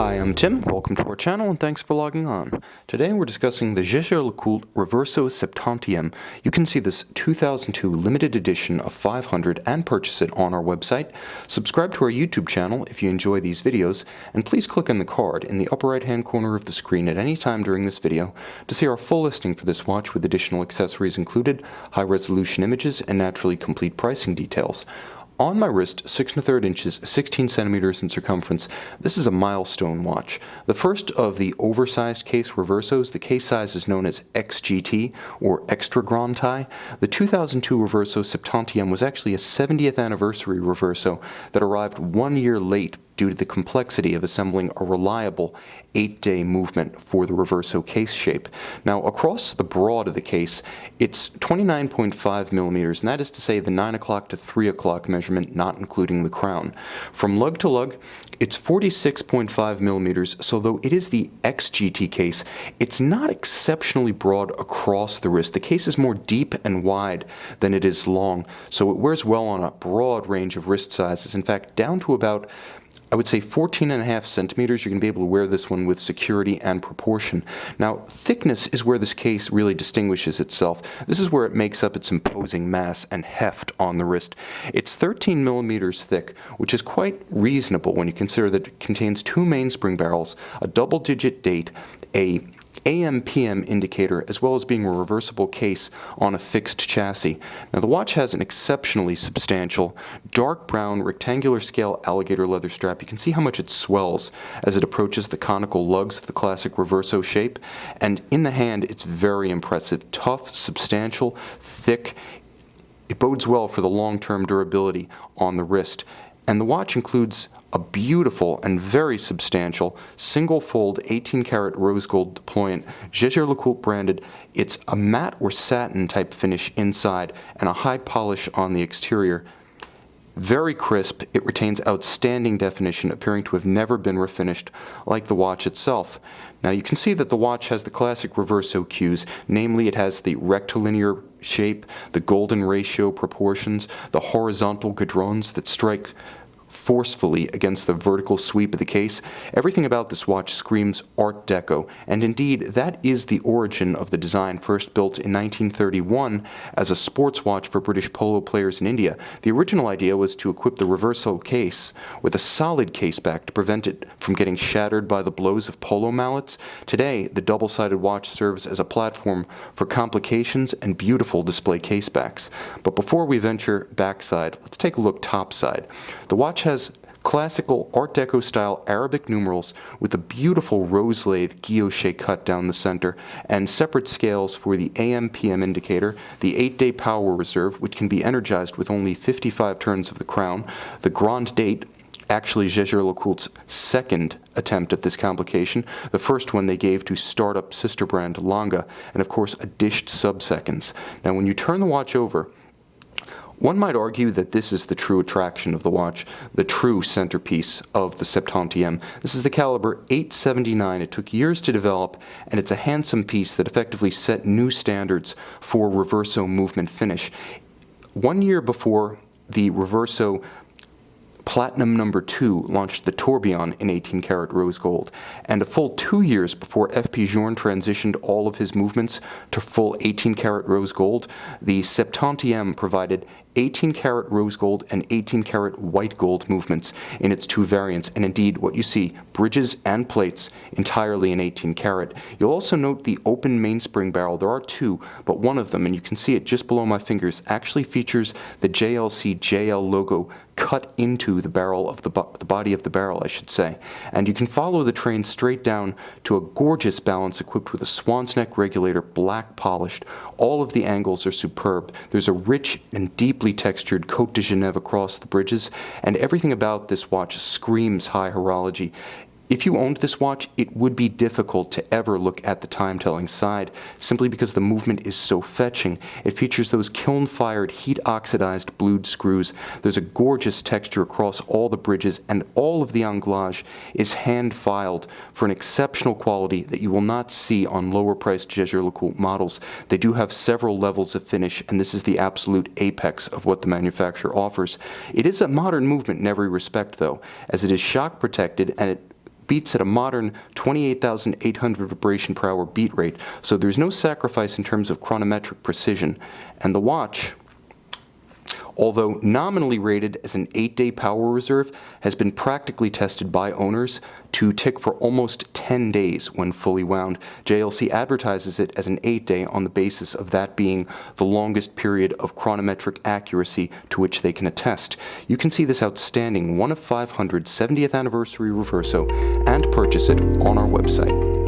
Hi, I'm Tim. Welcome to our channel and thanks for logging on. Today we're discussing the Jaeger-LeCoultre Reverso Septantieme. You can see this 2002 limited edition of 500 and purchase it on our website. Subscribe to our YouTube channel if you enjoy these videos, and please click on the card in the upper right hand corner of the screen at any time during this video to see our full listing for this watch with additional accessories included, high resolution images, and naturally complete pricing details. On my wrist, 6 1/3 inches, 16 centimeters in circumference, this is a milestone watch. The first of the oversized case Reversos. The case size is known as XGT, or Extra Grand Taille. The 2002 Reverso Septantieme was actually a 70th anniversary Reverso that arrived 1 year late due to the complexity of assembling a reliable 8-day movement for the Reverso case shape. Now, across the broad of the case, it's 29.5 millimeters, and that is to say the 9 o'clock to 3 o'clock measurement, not including the crown. From lug to lug, it's 46.5 millimeters, so though it is the XGT case, it's not exceptionally broad across the wrist. The case is more deep and wide than it is long, so it wears well on a broad range of wrist sizes. In fact, down to about, I would say, 14.5 centimeters, you're going to be able to wear this one with security and proportion. Now, thickness is where this case really distinguishes itself. This is where it makes up its imposing mass and heft on the wrist. It's 13 millimeters thick, which is quite reasonable when you consider that it contains 2 mainspring barrels, a double-digit date, a AM/PM indicator, as well as being a reversible case on a fixed chassis. Now, the watch has an exceptionally substantial dark brown rectangular scale alligator leather strap. You can see how much it swells as it approaches the conical lugs of the classic Reverso shape, and in the hand it's very impressive. Tough, substantial, thick. It bodes well for the long-term durability on the wrist. And the watch includes a beautiful and very substantial single-fold 18-karat rose gold deployant, Jaeger-LeCoultre branded. It's a matte or satin type finish inside and a high polish on the exterior. Very crisp, it retains outstanding definition, appearing to have never been refinished like the watch itself. Now you can see that the watch has the classic Reverso cues, namely it has the rectilinear shape, the golden ratio proportions, the horizontal guidrons that strike forcefully against the vertical sweep of the case. Everything about this watch screams Art Deco, and indeed that is the origin of the design, first built in 1931 as a sports watch for British polo players in India. The original idea was to equip the Reverso case with a solid case back to prevent it from getting shattered by the blows of polo mallets. Today, the double-sided watch serves as a platform for complications and beautiful display case backs. But before we venture backside, let's take a look topside. The watch has classical Art Deco style Arabic numerals with a beautiful rose lathe guilloche cut down the center, and separate scales for the AM/PM indicator, the 8-day power reserve, which can be energized with only 55 turns of the crown, the grand date, actually Jaeger-LeCoultre's second attempt at this complication, the first one they gave to startup sister brand Lange, and of course a dished sub-seconds. Now when you turn the watch over, one might argue that this is the true attraction of the watch, the true centerpiece of the Septantieme. This is the caliber 879. It took years to develop, and it's a handsome piece that effectively set new standards for Reverso movement finish. 1 year before the Reverso Platinum No. 2 launched the Tourbillon in 18-karat rose gold, and a full 2 years before F.P. Journe transitioned all of his movements to full 18-karat rose gold, the Septantieme provided 18-karat rose gold and 18-karat white gold movements in its 2 variants, and indeed what you see, bridges and plates entirely in 18-karat. You'll also note the open mainspring barrel. There are 2, but one of them, and you can see it just below my fingers, actually features the JLC-JL logo cut into the barrel of the body of the barrel, I should say. And you can follow the train straight down to a gorgeous balance equipped with a swan's neck regulator, black polished. All of the angles are superb. There's a rich and deeply textured Côte de Genève across the bridges, and everything about this watch screams high horology. If you owned this watch, it would be difficult to ever look at the time-telling side, simply because the movement is so fetching. It features those kiln-fired, heat-oxidized blued screws. There's a gorgeous texture across all the bridges, and all of the anglage is hand-filed for an exceptional quality that you will not see on lower-priced Jaeger-LeCoultre models. They do have several levels of finish, and this is the absolute apex of what the manufacturer offers. It is a modern movement in every respect, though, as it is shock-protected, and it beats at a modern 28,800 vibration per hour beat rate, so there's no sacrifice in terms of chronometric precision. And the watch, although nominally rated as an 8-day power reserve, has been practically tested by owners to tick for almost 10 days when fully wound. JLC advertises it as an 8-day on the basis of that being the longest period of chronometric accuracy to which they can attest. You can see this outstanding 1 of 500 70th anniversary Reverso and purchase it on our website.